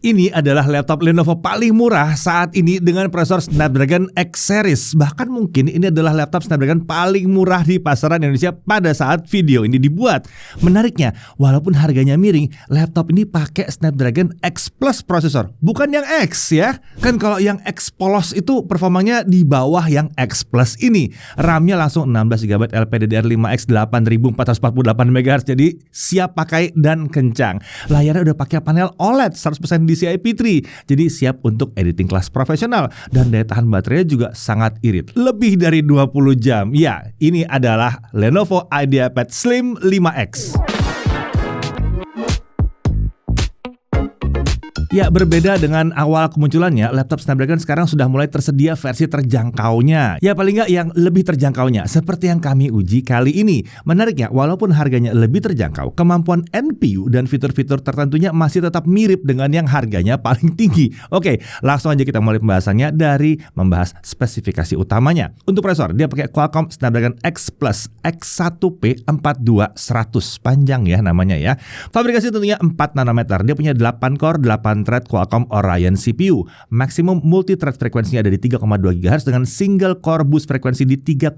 Ini adalah laptop Lenovo paling murah saat ini dengan prosesor Snapdragon X Series. Bahkan mungkin ini adalah laptop Snapdragon paling murah di pasaran Indonesia pada saat video ini dibuat. Menariknya, walaupun harganya miring, laptop ini pakai Snapdragon X Plus prosesor, bukan yang X ya. Kan kalau yang X polos itu performanya di bawah yang X Plus ini. RAM-nya langsung 16GB LPDDR5X 8448 MHz, jadi siap pakai dan kencang. Layarnya udah pakai panel OLED 100% DCI P3, jadi siap untuk editing kelas profesional. Dan daya tahan baterainya juga sangat irit, lebih dari 20 jam. Ya, ini adalah Lenovo IdeaPad Slim 5X. Ya, berbeda dengan awal kemunculannya, laptop Snapdragon sekarang sudah mulai tersedia versi terjangkaunya. Ya, paling nggak yang lebih terjangkaunya, seperti yang kami uji kali ini. Menariknya, walaupun harganya lebih terjangkau, kemampuan NPU dan fitur-fitur tertentunya masih tetap mirip dengan yang harganya paling tinggi. Oke, langsung aja kita mulai pembahasannya dari membahas spesifikasi utamanya. Untuk prosesor, dia pakai Qualcomm Snapdragon X Plus X1P 42100, panjang ya namanya ya. Fabrikasi tentunya 4 nanometer, dia punya 8 core, 8 thread Qualcomm Oryon CPU. Maksimum multi-thread frekuensinya ada di 3,2 GHz dengan single core boost frekuensi di 3,4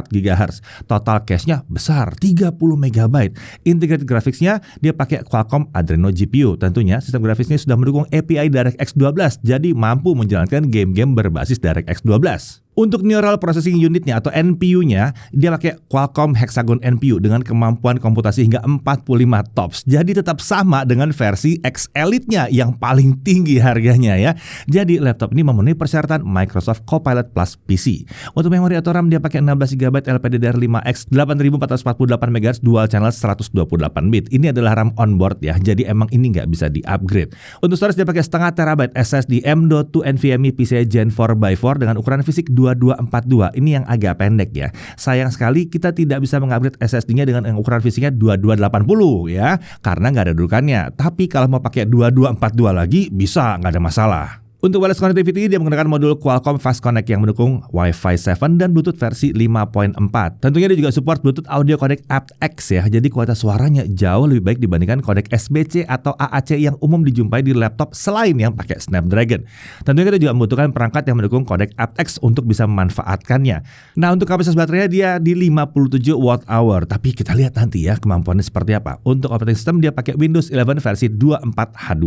GHz. Total cache-nya besar, 30 MB. Integrated graphics-nya dia pakai Qualcomm Adreno GPU. Tentunya sistem grafisnya sudah mendukung API DirectX 12, jadi mampu menjalankan game-game berbasis DirectX 12. Untuk Neural Processing Unit-nya atau NPU-nya, dia pakai Qualcomm Hexagon NPU dengan kemampuan komputasi hingga 45 TOPS. Jadi tetap sama dengan versi X Elite-nya yang paling tinggi harganya ya. Jadi laptop ini memenuhi persyaratan Microsoft Copilot Plus PC. Untuk memori atau RAM dia pakai 16GB LPDDR5X 8448 MHz dual channel 128-bit. Ini adalah RAM onboard ya. Jadi emang ini nggak bisa di-upgrade. Untuk storage dia pakai setengah terabyte SSD M.2 NVMe PCIe Gen 4x4 dengan ukuran fisik 2242. Ini yang agak pendek ya. Sayang sekali kita tidak bisa mengupgrade SSD-nya dengan ukuran fisiknya 2280 ya, karena nggak ada dudukannya. Tapi kalau mau pakai 2242 lagi bisa, nggak ada masalah. Untuk wireless connectivity, dia menggunakan modul Qualcomm Fast Connect yang mendukung Wi-Fi 7 dan Bluetooth versi 5.4. Tentunya dia juga support Bluetooth audio codec aptX ya, jadi kualitas suaranya jauh lebih baik dibandingkan codec SBC atau AAC yang umum dijumpai di laptop selain yang pakai Snapdragon. Tentunya kita juga membutuhkan perangkat yang mendukung codec aptX untuk bisa memanfaatkannya. Nah, untuk kapasitas baterainya dia di 57 Wh, tapi kita lihat nanti ya kemampuannya seperti apa. Untuk operating system dia pakai Windows 11 versi 24H2.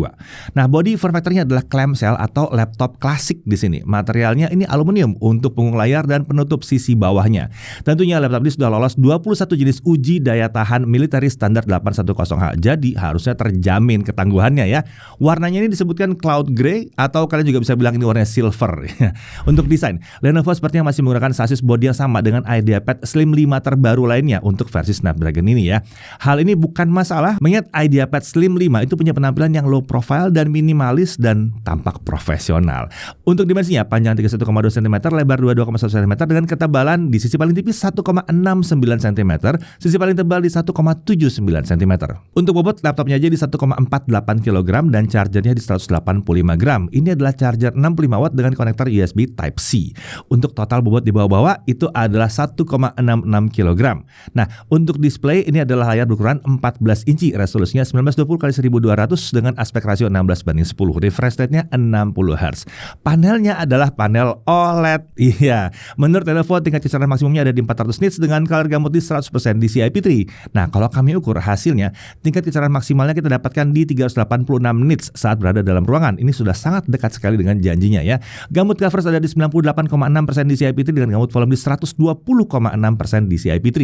Nah, body form factor-nya adalah clamshell atau laptop klasik di sini. Materialnya ini aluminium untuk punggung layar dan penutup sisi bawahnya. Tentunya laptop ini sudah lolos 21 jenis uji daya tahan military standar 810H. Jadi harusnya terjamin ketangguhannya ya. Warnanya ini disebutkan cloud gray atau kalian juga bisa bilang ini warnanya silver. Untuk desain, Lenovo sepertinya masih menggunakan sasis bodi yang sama dengan IdeaPad Slim 5 terbaru lainnya untuk versi Snapdragon ini ya. Hal ini bukan masalah, mengingat IdeaPad Slim 5 itu punya penampilan yang low profile dan minimalis dan tampak profesional. Untuk dimensinya, panjang 31,2 cm, lebar 22,1 cm dengan ketebalan di sisi paling tipis 1,69 cm, sisi paling tebal di 1,79 cm. Untuk bobot laptopnya aja di 1,48 kg dan chargernya di 185 gram. Ini adalah charger 65 watt dengan konektor USB Type-C. Untuk total bobot di bawah-bawah itu adalah 1,66 kg. Nah, untuk display ini adalah layar berukuran 14 inci, resolusinya 1920x1200 dengan aspek rasio 16:10. Refresh rate-nya 60 Hz. Panelnya adalah panel OLED. Iya, menurut Lenovo tingkat kecerdasan maksimumnya ada di 400 nits dengan color gamut di 100% DCI P3. Nah, kalau kami ukur hasilnya, tingkat kecerdasan maksimalnya kita dapatkan di 386 nits saat berada dalam ruangan. Ini sudah sangat dekat sekali dengan janjinya ya. Gamut coverage ada di 98,6% DCI P3 dengan gamut volume di 120,6% DCI P3.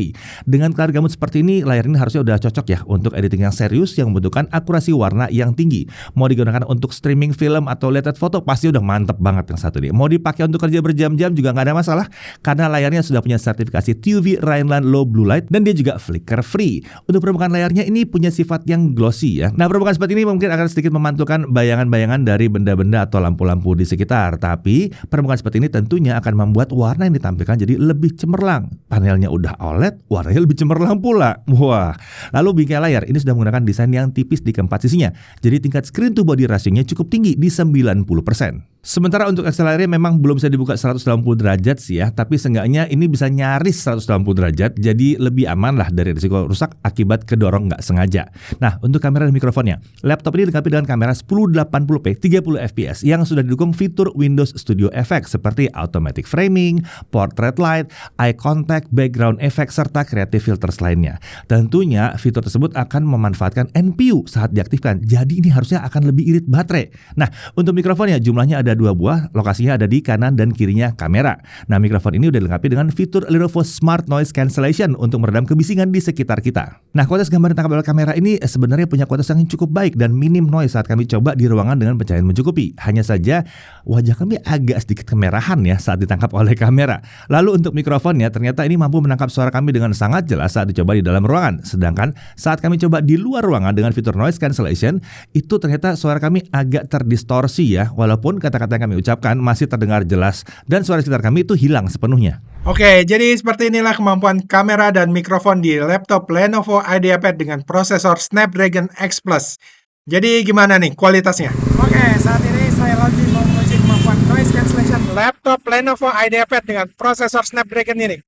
Dengan color gamut seperti ini, layar ini harusnya udah cocok ya untuk editing yang serius yang membutuhkan akurasi warna yang tinggi. Mau digunakan untuk streaming film atau lihat foto pasti udah mantep banget yang satu ini. Mau dipakai untuk kerja berjam-jam juga nggak ada masalah karena layarnya sudah punya sertifikasi TUV Rhineland Low Blue Light dan dia juga flicker free. Untuk permukaan layarnya ini punya sifat yang glossy ya. Nah, permukaan seperti ini mungkin akan sedikit memantulkan bayangan-bayangan dari benda-benda atau lampu-lampu di sekitar, tapi permukaan seperti ini tentunya akan membuat warna yang ditampilkan jadi lebih cemerlang. Panelnya udah OLED, warnanya lebih cemerlang pula. Wah. Lalu bingkai layar ini sudah menggunakan desain yang tipis di keempat sisinya. Jadi tingkat screen to body ratio-nya cukup tinggi di 90%. Sementara untuk akselerasi memang belum bisa dibuka 180 derajat sih ya, tapi seenggaknya ini bisa nyaris 180 derajat, jadi lebih aman lah dari risiko rusak akibat kedorong nggak sengaja. Nah, untuk kamera dan mikrofonnya, laptop ini dilengkapi dengan kamera 1080p 30 fps yang sudah didukung fitur Windows Studio Effects seperti automatic framing, portrait light, eye contact, background effect, serta creative filters lainnya. Tentunya fitur tersebut akan memanfaatkan NPU saat diaktifkan, jadi ini harusnya akan lebih irit baterai. Nah, untuk mikrofonnya jumlahnya ada 2 buah, lokasinya ada di kanan dan kirinya kamera. Nah, mikrofon ini udah dilengkapi dengan fitur Lenovo Smart Noise Cancellation untuk meredam kebisingan di sekitar kita. Nah, kualitas gambar dan tangkap kamera ini sebenarnya punya kualitas yang cukup baik dan minim noise saat kami coba di ruangan dengan pencahayaan mencukupi. Hanya saja wajah kami agak sedikit kemerahan ya saat ditangkap oleh kamera. Lalu untuk mikrofonnya ternyata ini mampu menangkap suara kami dengan sangat jelas saat dicoba di dalam ruangan. Sedangkan saat kami coba di luar ruangan dengan fitur Noise Cancellation, itu ternyata suara kami agak terdistorsi ya, walaupun kata-kata yang kami ucapkan masih terdengar jelas dan suara sekitar kami itu hilang sepenuhnya. Oke, jadi seperti inilah kemampuan kamera dan mikrofon di laptop Lenovo IdeaPad dengan prosesor Snapdragon X Plus. Jadi gimana nih kualitasnya? Oke, saat ini saya lagi mau menguji kemampuan noise cancellation laptop Lenovo IdeaPad dengan prosesor Snapdragon ini.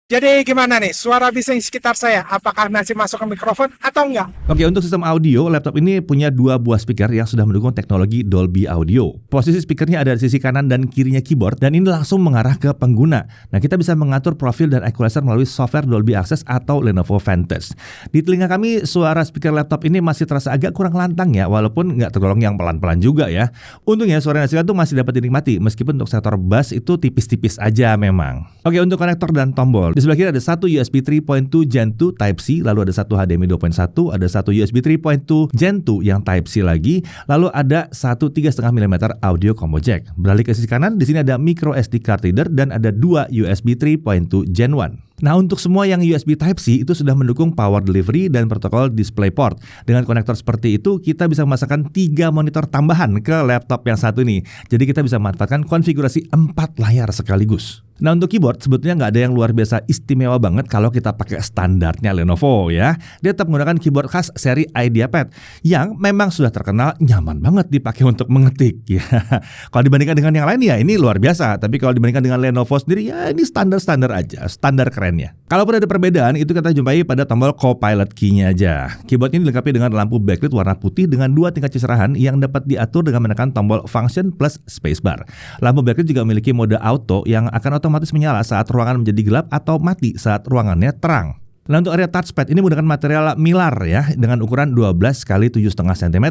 Jadi gimana nih, suara bising sekitar saya, apakah masih masuk ke mikrofon atau enggak? Oke, untuk sistem audio, laptop ini punya 2 buah speaker yang sudah mendukung teknologi Dolby Audio. Posisi speakernya ada di sisi kanan dan kirinya keyboard, dan ini langsung mengarah ke pengguna. Nah, kita bisa mengatur profil dan equalizer melalui software Dolby Access atau Lenovo Vantage. Di telinga kami, suara speaker laptop ini masih terasa agak kurang lantang ya, walaupun nggak tergolong yang pelan-pelan juga ya. Untungnya suara yang itu masih dapat dinikmati, meskipun untuk sektor bass itu tipis-tipis aja memang. Oke, untuk konektor dan tombol. Di sebelah kiri ada satu USB 3.2 Gen 2 Type-C, lalu ada satu HDMI 2.1, ada satu USB 3.2 Gen 2 yang Type-C lagi, lalu ada satu 3,5 mm audio combo jack. Beralih ke sisi kanan, di sini ada micro SD card reader dan ada 2 USB 3.2 Gen 1. Nah, untuk semua yang USB Type-C itu sudah mendukung power delivery dan protokol DisplayPort. Dengan konektor seperti itu, kita bisa memasangkan 3 monitor tambahan ke laptop yang satu ini. Jadi kita bisa memanfaatkan konfigurasi 4 layar sekaligus. Nah, untuk keyboard sebetulnya nggak ada yang luar biasa istimewa banget kalau kita pakai standarnya Lenovo ya. Dia tetap menggunakan keyboard khas seri IdeaPad yang memang sudah terkenal nyaman banget dipakai untuk mengetik ya. Kalau dibandingkan dengan yang lain ya ini luar biasa. Tapi kalau dibandingkan dengan Lenovo sendiri ya ini standar-standar aja, standar kerennya. Kalaupun ada perbedaan itu kita jumpai pada tombol Copilot key-nya aja. Keyboard ini dilengkapi dengan lampu backlit warna putih dengan 2 tingkat cerahan yang dapat diatur dengan menekan tombol Function plus Spacebar. Lampu backlit juga memiliki mode auto yang akan otomatis menyala saat ruangan menjadi gelap atau mati saat ruangannya terang. Nah, untuk area touchpad ini menggunakan material Mylar ya dengan ukuran 12 x 7,5 cm.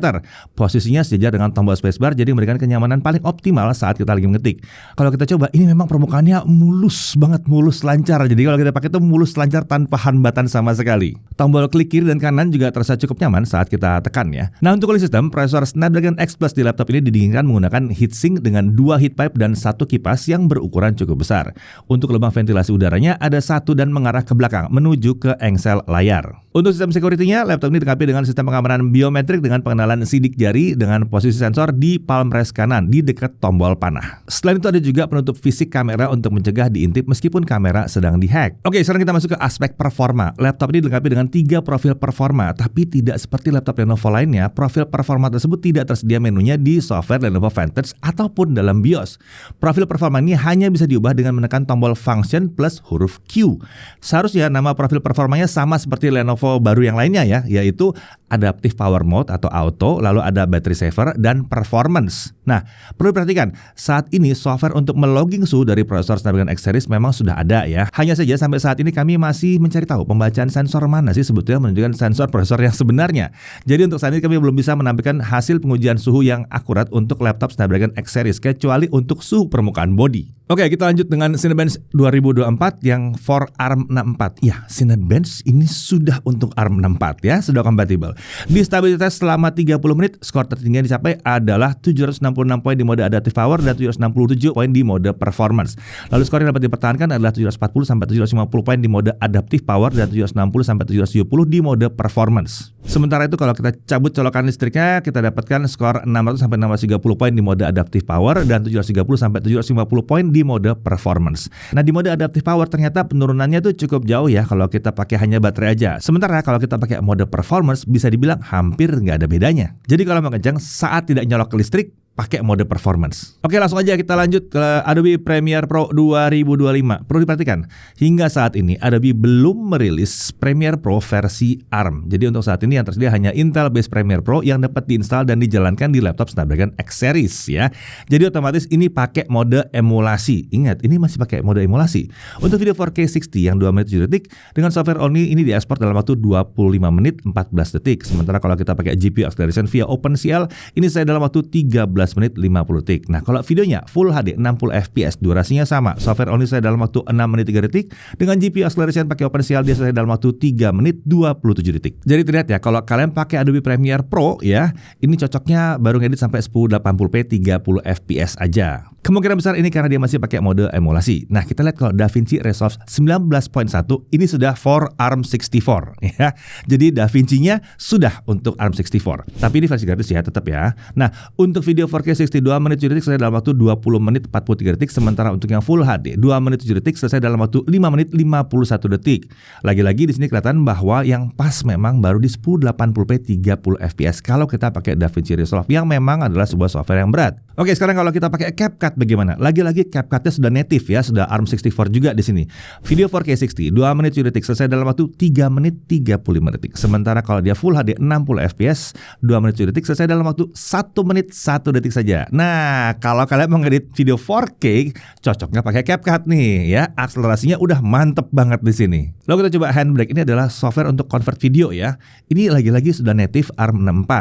Posisinya sejajar dengan tombol spacebar jadi memberikan kenyamanan paling optimal saat kita lagi mengetik. Kalau kita coba ini memang permukaannya mulus banget, mulus lancar. Jadi kalau kita pakai itu mulus lancar tanpa hambatan sama sekali. Tombol klik kiri dan kanan juga terasa cukup nyaman saat kita tekan ya. Nah, untuk cooling system, prosesor Snapdragon X Plus di laptop ini didinginkan menggunakan heatsink dengan 2 heat pipe dan 1 kipas yang berukuran cukup besar. Untuk lubang ventilasi udaranya ada 1 dan mengarah ke belakang menuju ke engsel layar. Untuk sistem security-nya, laptop ini dilengkapi dengan sistem pengamanan biometrik dengan pengenalan sidik jari dengan posisi sensor di palm rest kanan di dekat tombol panah. Selain itu ada juga penutup fisik kamera untuk mencegah diintip meskipun kamera sedang dihack. Oke, sekarang kita masuk ke aspek performa. Laptop ini dilengkapi dengan 3 profil performa, tapi tidak seperti laptop Lenovo lainnya, profil performa tersebut tidak tersedia menunya di software Lenovo Vantage ataupun dalam BIOS. Profil performa ini hanya bisa diubah dengan menekan tombol Function plus huruf Q. Seharusnya nama profil performanya sama seperti Lenovo baru yang lainnya ya, yaitu Adaptive Power Mode atau Auto, lalu ada Battery Saver dan Performance. Nah, perlu diperhatikan, saat ini software untuk melogging suhu dari prosesor Snapdragon X Series memang sudah ada ya. Hanya saja sampai saat ini kami masih mencari tahu pembacaan sensor mana sih sebetulnya menunjukkan sensor prosesor yang sebenarnya. Jadi untuk saat ini kami belum bisa menampilkan hasil pengujian suhu yang akurat untuk laptop Snapdragon X Series kecuali untuk suhu permukaan bodi. Oke, kita lanjut dengan Cinebench 2024 yang for ARM 64. Ya, Cinebench ini sudah untuk ARM 64 ya, sudah kompatibel. Di stabilitas selama 30 menit, skor tertinggi yang dicapai adalah 766 poin di mode Adaptive Power dan 767 poin di mode Performance. Lalu skor yang dapat dipertahankan adalah 740 sampai 750 poin di mode Adaptive Power dan 760 sampai 770 di mode Performance. Sementara itu kalau kita cabut colokan listriknya, kita dapatkan skor 600 sampai 630 poin di mode Adaptive Power dan 730 sampai 750 poin di mode Performance. Nah, di mode Adaptive Power ternyata penurunannya tuh cukup jauh ya kalau kita pakai hanya baterai aja. Sementara kalau kita pakai mode Performance bisa dibilang hampir nggak ada bedanya. Jadi kalau mau kencang saat tidak nyolok ke listrik, pakai mode performance. Oke, langsung aja kita lanjut ke Adobe Premiere Pro 2025. Perlu diperhatikan, hingga saat ini Adobe belum merilis Premiere Pro versi ARM. Jadi untuk saat ini yang tersedia hanya Intel-based Premiere Pro yang dapat diinstal dan dijalankan di laptop Snapdragon X Series ya. Jadi otomatis ini pakai mode emulasi. Ingat, ini masih pakai mode emulasi. Untuk video 4K 60 yang 2 menit 7 detik dengan software only ini diekspor dalam waktu 25 menit 14 detik. Sementara kalau kita pakai GPU acceleration via OpenCL, ini saya dalam waktu 13 menit 50 detik. Nah, kalau videonya Full HD 60 fps, durasinya sama. Software only saya dalam waktu 6 menit 3 detik. Dengan GPU acceleration pakai OpenCL dia saya dalam waktu 3 menit 27 detik. Jadi terlihat ya, kalau kalian pakai Adobe Premiere Pro ya, ini cocoknya baru ngedit sampai 1080p 30 fps aja. Kemungkinan besar ini karena dia masih pakai mode emulasi. Nah, kita lihat kalau DaVinci Resolve 19.1 ini sudah for ARM64 ya. Jadi DaVinci-nya sudah untuk ARM64. Tapi ini versi gratis ya, tetap ya. Nah, untuk video 4K 62 menit 7 detik selesai dalam waktu 20 menit 43 detik, sementara untuk yang Full HD 2 menit 7 detik selesai dalam waktu 5 menit 51 detik. Lagi-lagi di sini kelihatan bahwa yang pas memang baru di 1080p 30 fps kalau kita pakai DaVinci Resolve yang memang adalah sebuah software yang berat. Oke, sekarang kalau kita pakai CapCut bagaimana? Lagi-lagi CapCut-nya sudah native ya, sudah ARM64 juga di sini. Video 4K 60 2 menit 7 detik selesai dalam waktu 3 menit 35 detik. Sementara kalau dia Full HD 60 fps 2 menit 7 detik selesai dalam waktu 1 menit 1 detik saja. Nah, kalau kalian mau ngedit video 4K cocoknya pakai CapCut nih ya. Akselerasinya udah mantep banget di sini. Lalu kita coba Handbrake. Ini adalah software untuk convert video ya. Ini lagi-lagi sudah native ARM64.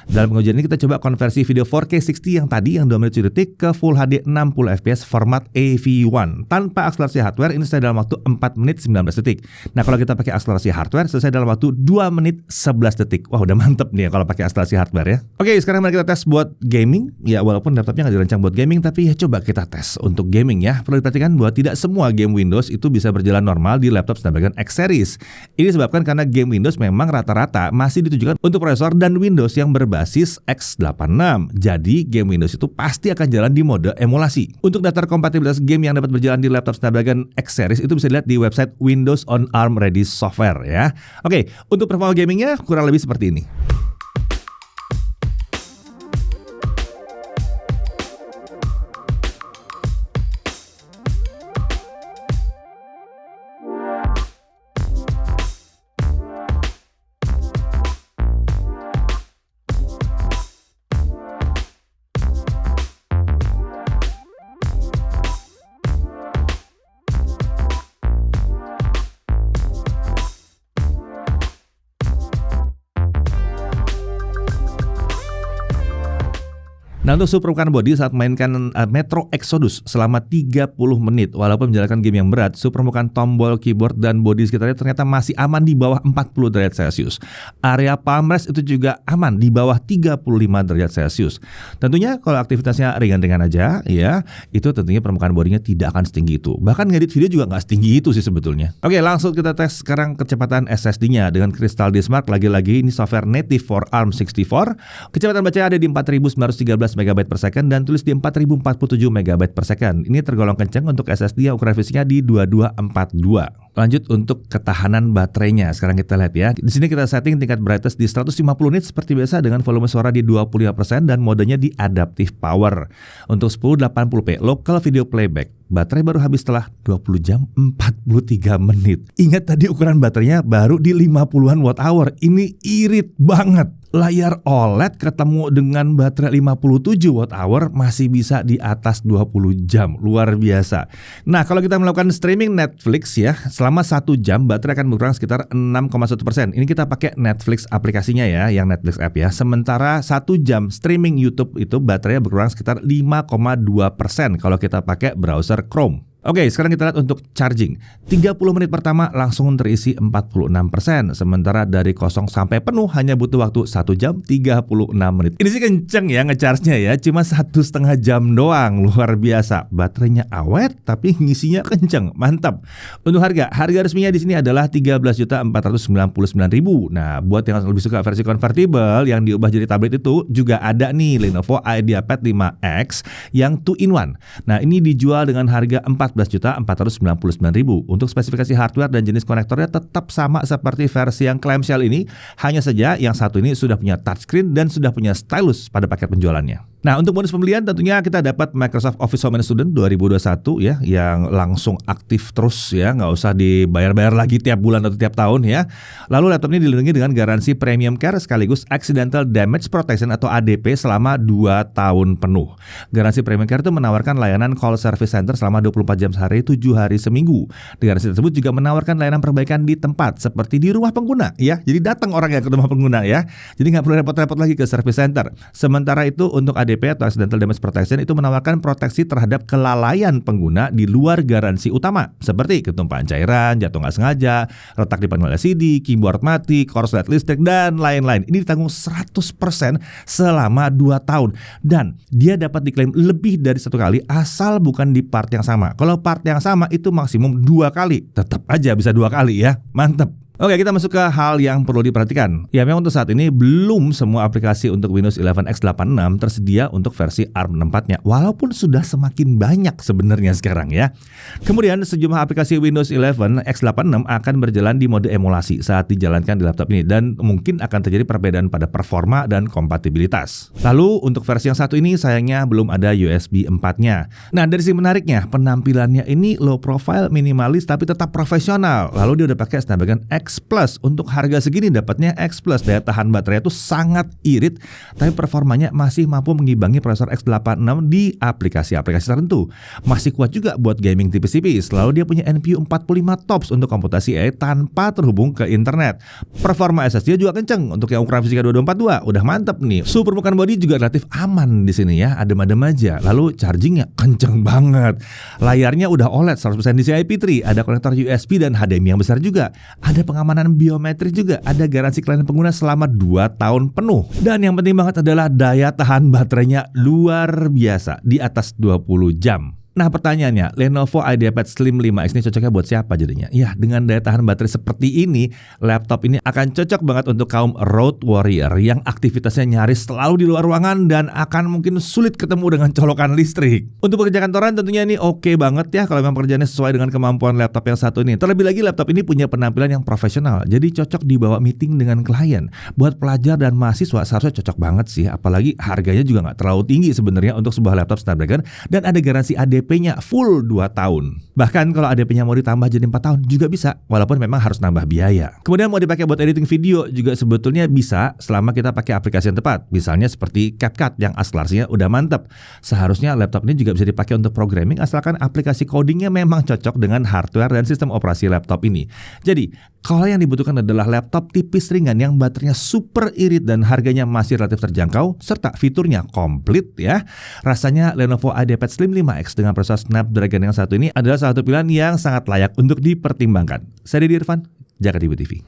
Dalam pengujian ini kita coba konversi video 4K 60 yang tadi yang 2 menit 7 detik ke Full HD 60 fps format AV1 tanpa akselerasi hardware. Ini selesai dalam waktu 4 menit 19 detik. Nah, kalau kita pakai akselerasi hardware selesai dalam waktu 2 menit 11 detik. Wah, udah mantep nih ya kalau pakai akselerasi hardware ya. Oke, sekarang mari kita tes buat gaming. Ya, walaupun laptopnya nggak dirancang buat gaming, tapi ya coba kita tes untuk gaming ya. Perlu diperhatikan bahwa tidak semua game Windows itu bisa berjalan normal di laptop Snapdragon X Series. Ini disebabkan karena game Windows memang rata-rata masih ditujukan untuk prosesor dan Windows yang berbasis x86. Jadi game Windows itu pasti akan jalan di mode emulasi. Untuk daftar kompatibilitas game yang dapat berjalan di laptop Snapdragon X Series itu bisa dilihat di website Windows on ARM Ready Software ya. Oke, untuk performa gamingnya kurang lebih seperti ini. Nah, untuk suhu permukaan bodi saat mainkan Metro Exodus selama 30 menit walaupun menjalankan game yang berat, suhu permukaan tombol, keyboard, dan bodi sekitarnya ternyata masih aman di bawah 40 derajat Celcius. Area palm rest itu juga aman di bawah 35 derajat Celcius. Tentunya kalau aktivitasnya ringan-ringan aja ya, itu tentunya permukaan bodinya tidak akan setinggi itu. Bahkan ngedit video juga nggak setinggi itu sih sebetulnya. Oke, langsung kita tes sekarang kecepatan SSD-nya dengan Crystal Diskmark. Lagi-lagi ini software native for ARM64. Kecepatan baca ada di 4913 MB per second dan tulis di 4047 MB per second. Ini tergolong kencang untuk SSD yang ukuran fisiknya di 2242. Lanjut untuk ketahanan baterainya. Sekarang kita lihat ya. Di sini kita setting tingkat brightness di 150 nits seperti biasa dengan volume suara di 25% dan modenya di adaptive power. Untuk 1080p local video playback, baterai baru habis setelah 20 jam 43 menit. Ingat tadi ukuran baterainya baru di 50-an watt hour. Ini irit banget. Layar OLED ketemu dengan baterai 57 watt hour masih bisa di atas 20 jam. Luar biasa. Nah, kalau kita melakukan streaming Netflix ya, selama 1 jam baterai akan berkurang sekitar 6,1%. Ini kita pakai Netflix aplikasinya ya, yang Netflix app ya. Sementara 1 jam streaming YouTube itu baterainya berkurang sekitar 5,2% kalau kita pakai browser Chrome. Oke, sekarang kita lihat untuk charging. 30 menit pertama langsung terisi 46%. Sementara dari kosong sampai penuh hanya butuh waktu 1 jam 36 menit. Ini sih kenceng ya ngecharge-nya ya. Cuma 1,5 jam doang. Luar biasa. Baterainya awet tapi ngisinya kenceng. Mantap. Untuk harga resminya di sini adalah 13.499.000. Nah, buat yang lebih suka versi konvertibel yang diubah jadi tablet itu juga ada nih Lenovo IdeaPad 5X yang 2-in-1. Nah, ini dijual dengan harga 14.499.000. Untuk spesifikasi hardware dan jenis konektornya tetap sama seperti versi yang clamshell ini. Hanya saja yang satu ini sudah punya touchscreen dan sudah punya stylus pada paket penjualannya. Nah, untuk bonus pembelian tentunya kita dapat Microsoft Office Home and Student 2021 ya, yang langsung aktif terus ya, nggak usah dibayar-bayar lagi tiap bulan atau tiap tahun ya. Lalu laptop ini dilindungi dengan garansi Premium Care sekaligus Accidental Damage Protection atau ADP selama 2 tahun penuh. Garansi Premium Care itu menawarkan layanan call service center selama 24 jam sehari, 7 hari seminggu. Garansi tersebut juga menawarkan layanan perbaikan di tempat seperti di rumah pengguna ya. Jadi datang orang yang ke rumah pengguna ya. Jadi nggak perlu repot-repot lagi ke service center. Sementara itu untuk ADP atau Accidental Damage Protection itu menawarkan proteksi terhadap kelalaian pengguna di luar garansi utama seperti ketumpahan cairan, jatuh nggak sengaja, retak di panel LCD, keyboard mati, korslet listrik dan lain-lain. Ini ditanggung 100% selama 2 tahun dan dia dapat diklaim lebih dari 1 kali asal bukan di part yang sama. Kalau part yang sama itu maksimum 2 kali, tetap aja bisa 2 kali ya. Mantep. Oke, kita masuk ke hal yang perlu diperhatikan. Ya, memang untuk saat ini belum semua aplikasi untuk Windows 11 x86 tersedia untuk versi ARM 64-nya, walaupun sudah semakin banyak sebenarnya sekarang ya. Kemudian sejumlah aplikasi Windows 11 x86 akan berjalan di mode emulasi saat dijalankan di laptop ini dan mungkin akan terjadi perbedaan pada performa dan kompatibilitas. Lalu untuk versi yang satu ini sayangnya belum ada USB 4-nya. Nah, dari sisi menariknya, penampilannya ini low profile, minimalis tapi tetap profesional. Lalu dia udah pakai Snapdragon X Plus. Untuk harga segini dapatnya X Plus. Daya tahan baterai itu sangat irit, tapi performanya masih mampu mengimbangi prosesor X86 di aplikasi-aplikasi tertentu. Masih kuat juga buat gaming tipis-tipis. Lalu dia punya NPU 45 TOPS untuk komputasi AI tanpa terhubung ke internet. Performa SSD juga kenceng untuk yang ukuran fisika 2242. Udah mantep nih. Suhu permukaan bodi juga relatif aman di sini ya, adem-adem aja. Lalu chargingnya kenceng banget. Layarnya udah OLED 100% DCI IP3, ada konektor USB dan HDMI yang besar juga. Ada pengamanan biometrik juga, ada garansi kelainan pengguna selama 2 tahun penuh. Dan yang penting banget adalah daya tahan baterainya luar biasa, di atas 20 jam. Nah, pertanyaannya, Lenovo IdeaPad Slim 5X ini cocoknya buat siapa jadinya? Ya, dengan daya tahan baterai seperti ini, laptop ini akan cocok banget untuk kaum road warrior yang aktivitasnya nyaris selalu di luar ruangan dan akan mungkin sulit ketemu dengan colokan listrik. Untuk pekerja kantoran tentunya ini oke banget ya kalau memang pekerjaannya sesuai dengan kemampuan laptop yang satu ini. Terlebih lagi laptop ini punya penampilan yang profesional, jadi cocok dibawa meeting dengan klien. Buat pelajar dan mahasiswa seharusnya cocok banget sih, apalagi harganya juga nggak terlalu tinggi sebenarnya untuk sebuah laptop Snapdragon dan ada garansi ADP-nya full 2 tahun. Bahkan kalau ADP-nya mau ditambah jadi 4 tahun juga bisa, walaupun memang harus nambah biaya. Kemudian mau dipakai buat editing video juga sebetulnya bisa selama kita pakai aplikasi yang tepat. Misalnya seperti CapCut yang akselerasinya udah mantap. Seharusnya laptop ini juga bisa dipakai untuk programming asalkan aplikasi codingnya memang cocok dengan hardware dan sistem operasi laptop ini. Jadi, kalau yang dibutuhkan adalah laptop tipis ringan yang baterainya super irit dan harganya masih relatif terjangkau serta fiturnya komplit ya. Rasanya Lenovo IdeaPad Slim 5X dengan prosesor Snapdragon yang satu ini adalah salah satu pilihan yang sangat layak untuk dipertimbangkan. Saya Didi Irfan, Jakarta TV.